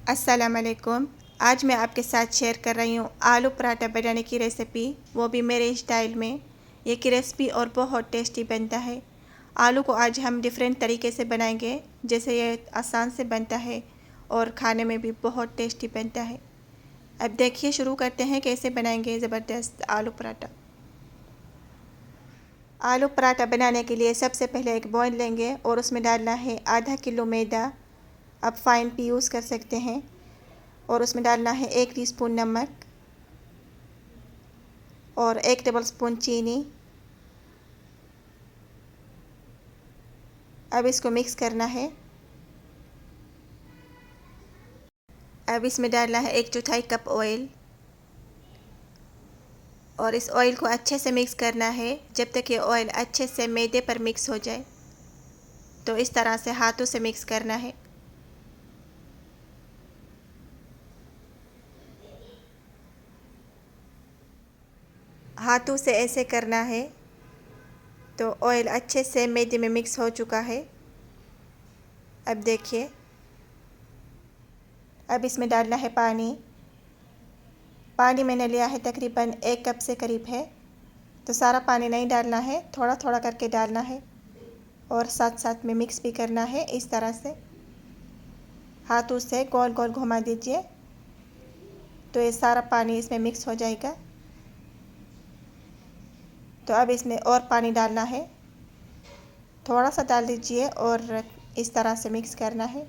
अस्सलाम वालेकुम। आज मैं आपके साथ शेयर कर रही हूँ आलू पराठा बनाने की रेसिपी, वो भी मेरे स्टाइल में। ये क्रिस्पी और बहुत टेस्टी बनता है। आलू को आज हम डिफरेंट तरीके से बनाएंगे, जैसे ये आसान से बनता है और खाने में भी बहुत टेस्टी बनता है। अब देखिए, शुरू करते हैं कैसे बनाएंगे ज़बरदस्त आलू पराठा। आलू पराठा बनाने के लिए सबसे पहले एक बॉयल लेंगे और उसमें डालना है आधा किलो मैदा। आप फाइन भी यूज़ कर सकते हैं। और उसमें डालना है 1 टीस्पून नमक और 1 टेबल स्पून चीनी। अब इसको मिक्स करना है। अब इसमें डालना है 1/4 कप ऑयल और इस ऑयल को अच्छे से मिक्स करना है जब तक ये ऑयल अच्छे से मैदे पर मिक्स हो जाए। तो इस तरह से हाथों से मिक्स करना है। हाथों से ऐसे करना है तो ऑयल अच्छे से मैदे में मिक्स हो चुका है। अब देखिए, अब इसमें डालना है पानी। पानी मैंने लिया है तकरीबन 1 कप से करीब है। तो सारा पानी नहीं डालना है, थोड़ा थोड़ा करके डालना है और साथ साथ में मिक्स भी करना है। इस तरह से हाथों से गोल गोल घुमा दीजिए तो ये सारा पानी इसमें मिक्स हो जाएगा। तो अब इसमें और पानी डालना है, थोड़ा सा डाल दीजिए और इस तरह से मिक्स करना है।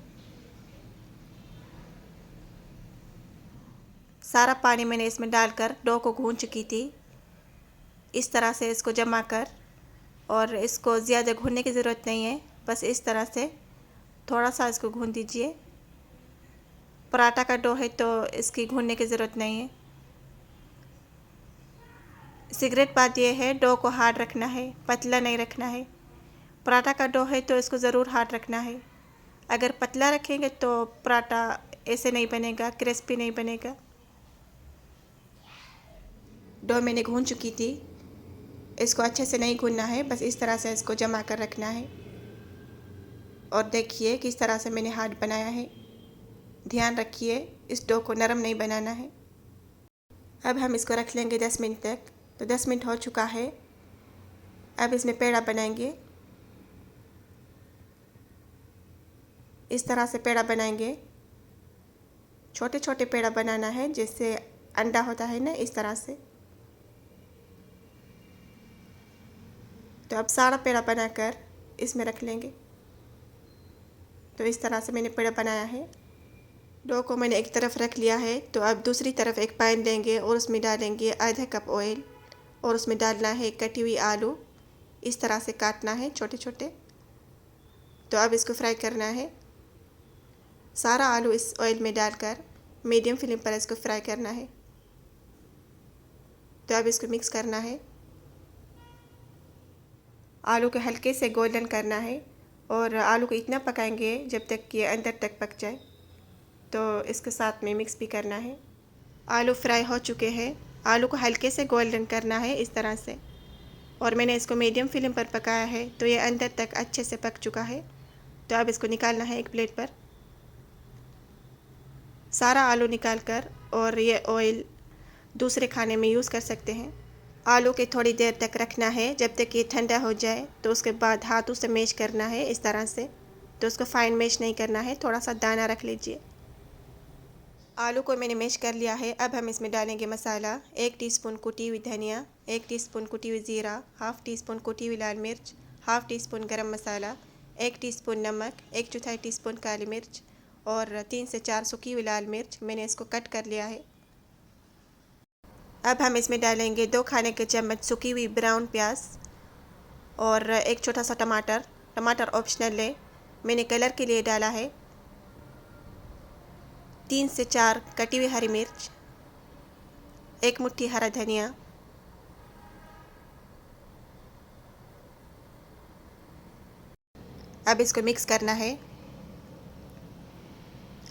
सारा पानी मैंने इसमें डालकर डो को गूंथ चुकी थी। इस तरह से इसको जमा कर, और इसको ज़्यादा गूंथने की ज़रूरत नहीं है, बस इस तरह से थोड़ा सा इसको गूंथ दीजिए। पराठा का डो है तो इसकी गूंथने की ज़रूरत नहीं है। सिगरेट बात यह है, डो को हार्ड रखना है, पतला नहीं रखना है। पराठा का डो है तो इसको ज़रूर हार्ड रखना है। अगर पतला रखेंगे तो पराठा ऐसे नहीं बनेगा, क्रिस्पी नहीं बनेगा। डो मैंने गूंथ चुकी थी, इसको अच्छे से नहीं गूंथना है, बस इस तरह से इसको जमा कर रखना है। और देखिए किस तरह से मैंने हार्ड बनाया है। ध्यान रखिए, इस डो को नरम नहीं बनाना है। अब हम इसको रख लेंगे 10 मिनट तक। तो 10 मिनट हो चुका है। अब इसमें पेड़ा बनाएंगे। इस तरह से पेड़ा बनाएंगे, छोटे छोटे पेड़ा बनाना है, जैसे अंडा होता है ना, इस तरह से। तो अब सारा पेड़ा बनाकर इसमें रख लेंगे। तो इस तरह से मैंने पेड़ा बनाया है। डो को मैंने एक तरफ रख लिया है, तो अब दूसरी तरफ एक पैन लेंगे और उसमें डालेंगे आधा कप ऑयल और उसमें डालना है कटी हुई आलू। इस तरह से काटना है छोटे छोटे। तो अब इसको फ्राई करना है। सारा आलू इस ऑयल में डालकर मीडियम फ्लेम पर इसको फ्राई करना है। तो अब इसको मिक्स करना है। आलू को हल्के से गोल्डन करना है और आलू को इतना पकाएंगे जब तक कि अंदर तक पक जाए। तो इसके साथ में मिक्स भी करना है। आलू फ्राई हो चुके हैं। आलू को हल्के से गोल्डन करना है इस तरह से, और मैंने इसको मीडियम फ्लेम पर पकाया है तो ये अंदर तक अच्छे से पक चुका है। तो अब इसको निकालना है एक प्लेट पर। सारा आलू निकाल कर और ये ऑयल दूसरे खाने में यूज़ कर सकते हैं। आलू के थोड़ी देर तक रखना है जब तक ये ठंडा हो जाए। तो उसके बाद हाथों से मैश करना है इस तरह से। तो उसको फाइन मैश नहीं करना है, थोड़ा सा दाना रख लीजिए। आलू को मैंने मैश कर लिया है। अब हम इसमें डालेंगे मसाला। 1 टीस्पून कुटी हुई धनिया, 1 टीस्पून कुटी हुई ज़ीरा, हाफ़ टी स्पून कुटी हुई लाल मिर्च, हाफ़ टी स्पून गरम मसाला, 1 टीस्पून नमक, 1/4 टीस्पून काली मिर्च और 3 से 4 सूखी हुई लाल मिर्च। मैंने इसको कट कर लिया है। अब हम इसमें डालेंगे 2 खाने के चम्मच सूखी हुई ब्राउन प्याज और एक छोटा सा टमाटर। टमाटर ऑप्शनल है, मैंने कलर के लिए डाला है। 3 से 4 कटी हुई हरी मिर्च, 1 मुट्ठी हरा धनिया। अब इसको मिक्स करना है,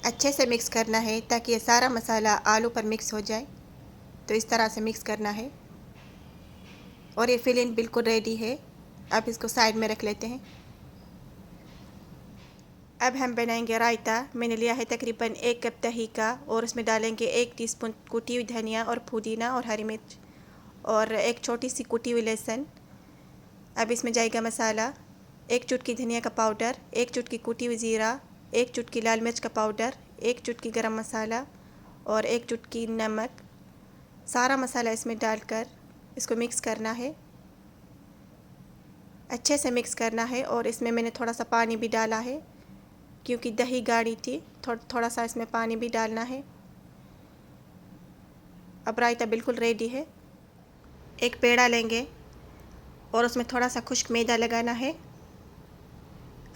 अच्छे से मिक्स करना है ताकि ये सारा मसाला आलू पर मिक्स हो जाए। तो इस तरह से मिक्स करना है और ये फिलिंग बिल्कुल रेडी है। अब इसको साइड में रख लेते हैं। अब हम बनाएंगे रायता। मैंने लिया है तकरीबन 1 कप दही का और उसमें डालेंगे 1 टीस्पून कुटी हुई धनिया और पुदीना और हरी मिर्च और एक छोटी सी कुटी हुई लहसुन। अब इसमें जाएगा मसाला, 1 चुटकी धनिया का पाउडर, 1 चुटकी कुटी हुई ज़ीरा, 1 चुटकी लाल मिर्च का पाउडर, 1 चुटकी गरम मसाला और 1 चुटकी नमक। सारा मसाला इसमें डालकर इसको मिक्स करना है, अच्छे से मिक्स करना है। और इसमें मैंने थोड़ा सा पानी भी डाला है क्योंकि दही गाढ़ी थी, थोड़ा सा इसमें पानी भी डालना है। अब रायता बिल्कुल रेडी है। एक पेड़ा लेंगे और उसमें थोड़ा सा खुश्क मैदा लगाना है।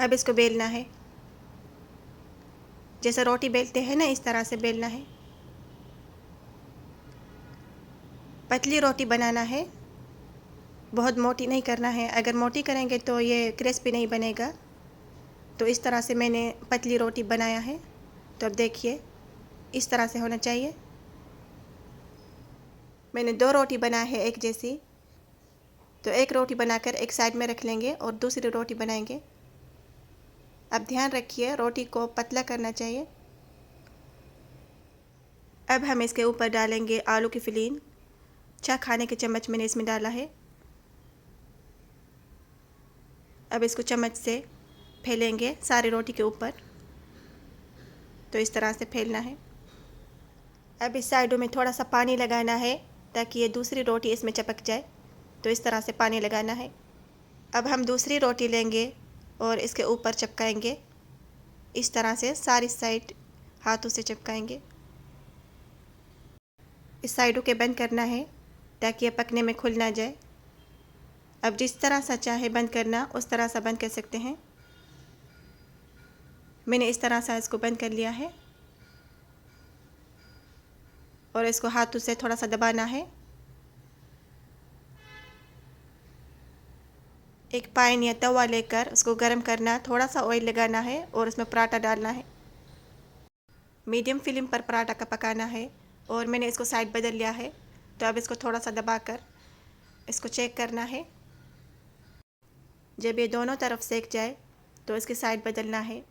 अब इसको बेलना है, जैसे रोटी बेलते हैं ना, इस तरह से बेलना है। पतली रोटी बनाना है, बहुत मोटी नहीं करना है। अगर मोटी करेंगे तो ये क्रिस्पी नहीं बनेगा। तो इस तरह से मैंने पतली रोटी बनाया है। तो अब देखिए, इस तरह से होना चाहिए। मैंने 2 रोटी बनाई है एक जैसी। तो एक रोटी बनाकर एक साइड में रख लेंगे और दूसरी रोटी बनाएंगे। अब ध्यान रखिए, रोटी को पतला करना चाहिए। अब हम इसके ऊपर डालेंगे आलू की फिलीन। 4 खाने के चम्मच मैंने इसमें डाला है। अब इसको चम्मच से फैलेंगे सारी रोटी के ऊपर। तो इस तरह से फैलना है। अब इस साइडों में थोड़ा सा पानी लगाना है ताकि ये दूसरी रोटी इसमें चिपक जाए। तो इस तरह से पानी लगाना है। अब हम दूसरी रोटी लेंगे और इसके ऊपर चिपकाएंगे। इस तरह से सारी साइड हाथों से चिपकाएंगे। इस साइडों के बंद करना है ताकि ये पकने में खुल ना जाए। अब जिस तरह सा चाहे बंद करना, उस तरह सा बंद कर सकते हैं। मैंने इस तरह से इसको बंद कर लिया है और इसको हाथों से थोड़ा सा दबाना है। एक पैन या तवा लेकर उसको गर्म करना, थोड़ा सा ऑयल लगाना है और उसमें पराठा डालना है। मीडियम फ्लेम पर पराठा का पकाना है और मैंने इसको साइड बदल लिया है। तो अब इसको थोड़ा सा दबाकर इसको चेक करना है। जब ये दोनों तरफ सेक जाए तो इसकी साइड बदलना है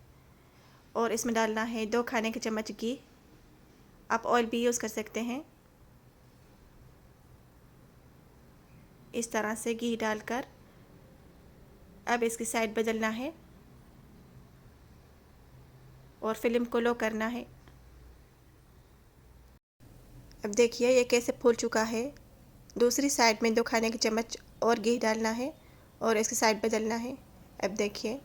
और इसमें डालना है 2 खाने के चम्मच घी। आप ऑयल भी यूज़ कर सकते हैं। इस तरह से घी डालकर अब इसकी साइड बदलना है और फ्लेम को लो करना है। अब देखिए ये कैसे फूल चुका है। दूसरी साइड में 2 खाने के चम्मच और घी डालना है और इसकी साइड बदलना है। अब देखिए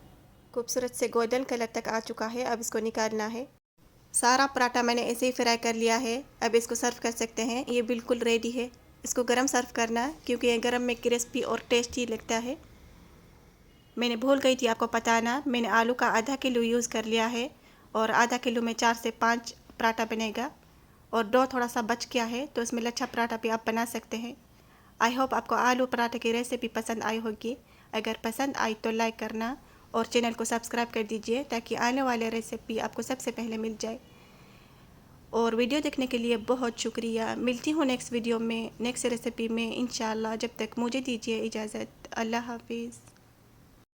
खूबसूरत से गोल्डन कलर तक आ चुका है। अब इसको निकालना है। सारा पराठा मैंने ऐसे ही फ्राई कर लिया है। अब इसको सर्व कर सकते हैं। ये बिल्कुल रेडी है। इसको गरम सर्व करना क्योंकि ये गरम में क्रिस्पी और टेस्टी लगता है। मैंने भूल गई थी आपको बताना, मैंने आलू का आधा किलो यूज़ कर लिया है और आधा किलो में 4 से 5 पराठा बनेगा। और डो थोड़ा सा बच गया है तो इसमें लच्छा पराठा भी आप बना सकते हैं। आई होप आपको आलू पराठे की रेसिपी पसंद आई होगी। अगर पसंद आई तो लाइक करना और चैनल को सब्सक्राइब कर दीजिए ताकि आने वाले रेसिपी आपको सबसे पहले मिल जाए। और वीडियो देखने के लिए बहुत शुक्रिया। मिलती हूँ नेक्स्ट वीडियो में, नेक्स्ट रेसिपी में इंशाल्लाह। जब तक मुझे दीजिए इजाज़त। अल्लाह हाफिज़।